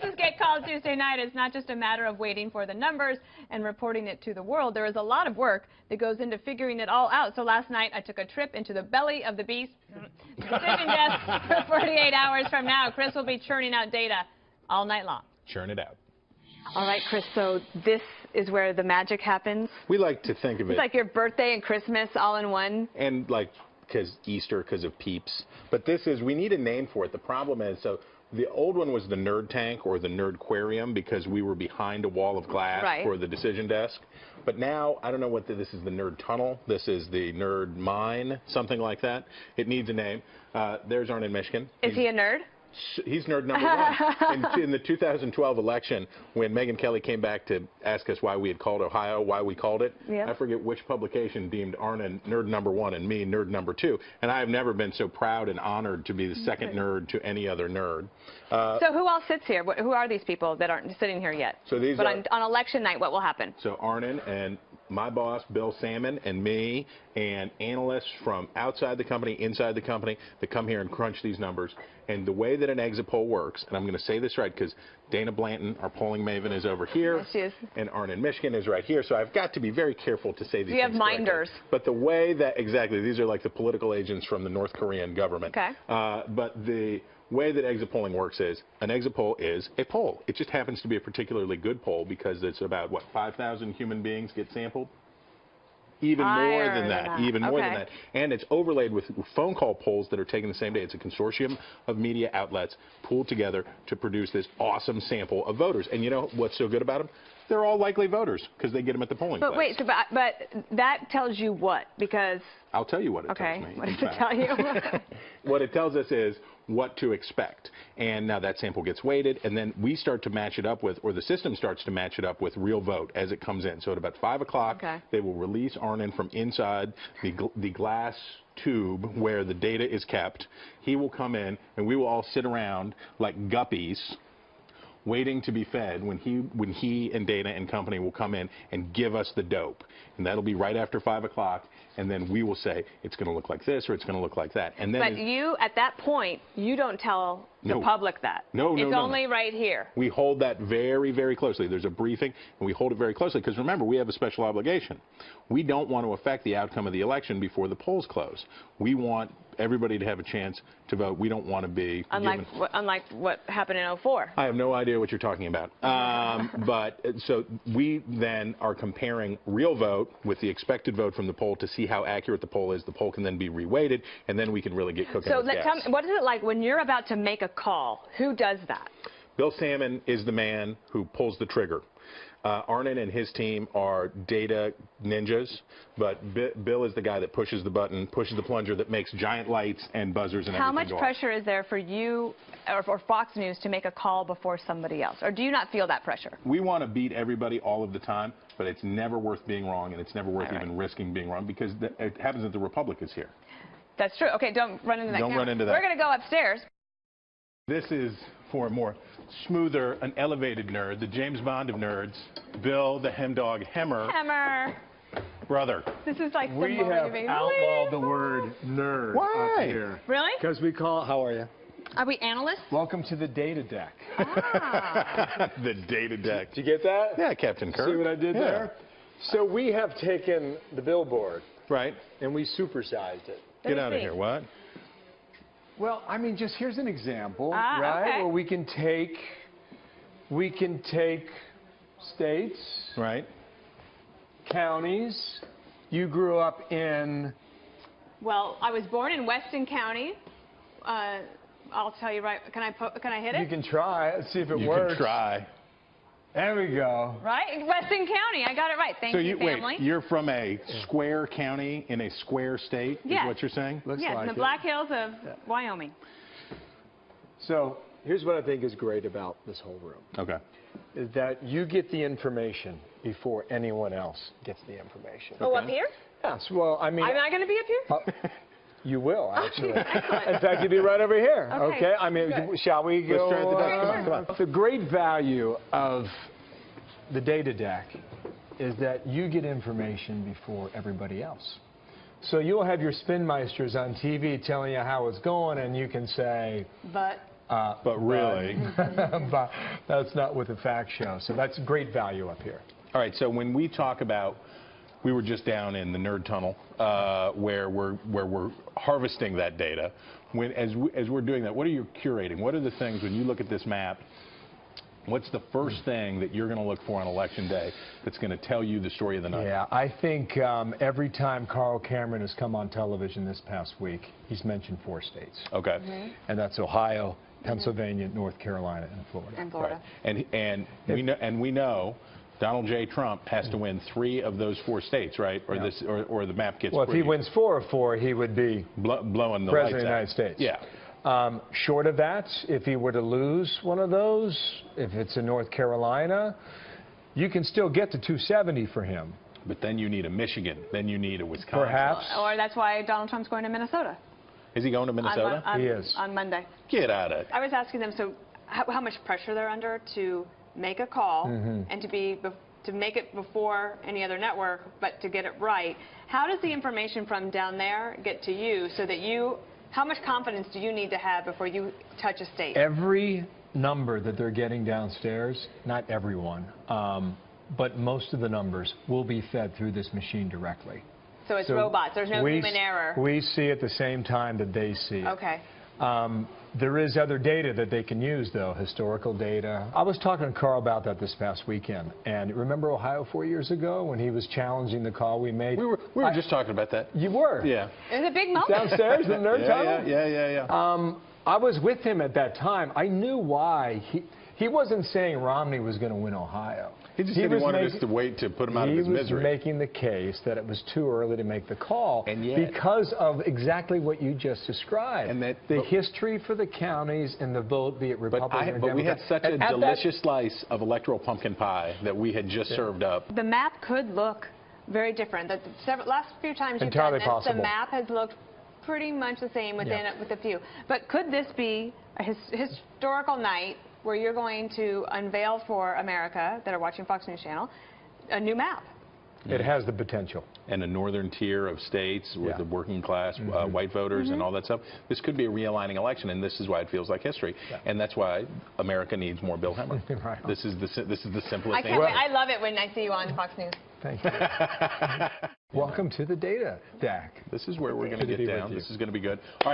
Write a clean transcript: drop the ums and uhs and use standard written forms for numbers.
races get called Tuesday night, it's not just a matter of waiting for the numbers and reporting it to the world. There is a lot of work that goes into figuring it all out. So last night, I took a trip into the belly of the beast. Decision desk for 48 hours from now. Chris will be churning out data all night long. Churn it out. All right, Chris, so this is where the magic happens? We like to think of it. It's like your birthday and Christmas all in one? And like, because Easter, because of Peeps. But this is, we need a name for it. The problem is, so the old one was the Nerd Tank or the Nerd Aquarium because we were behind a wall of glass for the decision desk. But now, I don't know what this is, the Nerd Tunnel. This is the Nerd Mine, something like that. It needs a name. There's Arne in Michigan. Is he a nerd? He's nerd number one. In the 2012 election, when Megyn Kelly came back to ask us why we had called Ohio, why we called it, I forget which publication deemed Arne nerd number one and me nerd number two. And I have never been so proud and honored to be the second nerd to any other nerd. So who else sits here? Who are these people that aren't sitting here yet? So these but on election night, what will happen? So Arne and my boss, Bill Salmon, and me, and analysts from outside the company, inside the company, that come here and crunch these numbers. And the way that an exit poll works, and I'm going to say this right because Dana Blanton, our polling maven, is over here. Yes, she is. And Arne in Michigan is right here. So I've got to be very careful to say these things. You have minders. Correctly. But the way that, exactly, these are like the political agents from the North Korean government. Okay. But the way that exit polling works is, an exit poll is a poll. It just happens to be a particularly good poll because it's about, what, 5,000 human beings get sampled? Even more than that. Even more than that. And it's overlaid with phone call polls that are taken the same day. It's a consortium of media outlets pooled together to produce this awesome sample of voters. And you know what's so good about them? They're all likely voters because they get them at the polling place. But wait, but that tells you what? Because... I'll tell you what it tells me. Okay, what does it tell you? What it tells us is what to expect. And now that sample gets weighted, and then we start to match it up with, or the system starts to match it up with real vote as it comes in. So at about 5 o'clock, they will release Arne from inside the glass tube where the data is kept. He will come in, and we will all sit around like guppies waiting to be fed when he and Dana and company will come in and give us the dope. And that'll be right after 5 o'clock. And then we will say, it's going to look like this or it's going to look like that. And then but you, at that point, you don't tell the public that. It's only right here. We hold that very, very closely. There's a briefing, and we hold it very closely. Because remember, we have a special obligation. We don't want to affect the outcome of the election before the polls close. We want everybody to have a chance to vote. We don't want to be unlike what happened in 04. I have no idea what you're talking about. But so we then are comparing real vote with the expected vote from the poll to see how accurate the poll is. The poll can then be reweighted, and then we can really get cooking with gas. Tell me, what is it like when you're about to make a call? Who does that? Bill Salmon is the man who pulls the trigger. Arne and his team are data ninjas, but Bill is the guy that pushes the button, pushes the plunger that makes giant lights and buzzers and everything. How much pressure is there for you or for Fox News to make a call before somebody else? Or do you not feel that pressure? We want to beat everybody all of the time, but it's never worth being wrong, and it's never worth even risking being wrong because it happens that the Republic is here. That's true. Okay, don't run into that. Don't run into that. We're going to go upstairs. This is for a more smoother, an elevated nerd, the James Bond of nerds, Bill the Hemdog Hemmer. Hemmer. Brother. This is like we have outlawed the word nerd up here. Really? Because we call, how are you? Are we analysts? Welcome to the data deck. The data deck. Did you get that? Yeah, Captain Kirk. See what I did there? So we have taken the billboard. Right. And we supersized it. Get out of here. What? Well, I mean, just here's an example, right? Where we can take states, right? Counties. You grew up in. Well, I was born in Weston County. I'll tell you right. Can I hit it? You can try. Let's see if it works. You can try. There we go. Right? Weston County. I got it right. Thank you, family. Wait, you're from a square county in a square state, is what you're saying? Looks like in the Black Hills of Wyoming. So here's what I think is great about this whole room. Okay. Is that you get the information before anyone else gets the information. Oh, up here? Yes. Well, I mean. Am I going to be up here? You will, actually. In fact, you'll be right over here. Okay. I mean, shall we go? Let's try the deck. Come on. The great value of the data deck is that you get information before everybody else. So you'll have your spin meisters on TV telling you how it's going, and you can say, but But really. But that's not what the facts show. So that's great value up here. All right, so when we talk about, we were just down in the nerd tunnel where we're harvesting that data. As we're doing that, what are you curating? What are the things, when you look at this map, what's the first thing that you're going to look for on Election Day that's going to tell you the story of the night? Yeah, I think every time Carl Cameron has come on television this past week, he's mentioned 4 states. Okay. And that's Ohio, Pennsylvania, North Carolina, and Florida. And Florida. Right. And we know Donald J. Trump has to win 3 of those 4 states, right? Or or the map gets Well, if he wins 4 of 4, he would be blowing the President lights of the United States. Yeah. Short of that, if he were to lose one of those, if it's in North Carolina, you can still get to 270 for him. But then you need a Michigan. Then you need a Wisconsin. Perhaps. Or that's why Donald Trump's going to Minnesota. Is he going to Minnesota? He is. On Monday. Get out of it. I was asking them, so how much pressure they're under to make a call and to make it before any other network, but to get it right. How does the information from down there get to you so that how much confidence do you need to have before you touch a state? Every number that they're getting downstairs, not everyone, but most of the numbers will be fed through this machine directly. So it's robots. There's no human error. We see at the same time that they see it. Okay. There is other data that they can use, though, historical data. I was talking to Carl about that this past weekend. And remember Ohio 4 years ago when he was challenging the call we made? We were just talking about that. You were? Yeah. It was a big moment. Downstairs in the nerd tunnel? Yeah. I was with him at that time. I knew why. He wasn't saying Romney was going to win Ohio. He just said he wanted us to wait to put him out of his misery. He was making the case that it was too early to make the call and yet, because of exactly what you just described. And that the history for the counties and the vote, be it Republican or Democrat. But we had such a delicious slice of electoral pumpkin pie that we had just served up. The map could look very different. The last few times you've done this, the map has looked pretty much the same with a few. But could this be a historical night where you're going to unveil for America that are watching Fox News Channel a new map? It has the potential. And a northern tier of states with the working class white voters and all that stuff. This could be a realigning election, and this is why it feels like history. And that's why America needs more Bill Hemmer. Right. This is the simplest I thing. can't wait. I love it when I see you on Fox News. Thank you. Welcome to the data deck. This is where we're going to get down. This is going to be good. All right.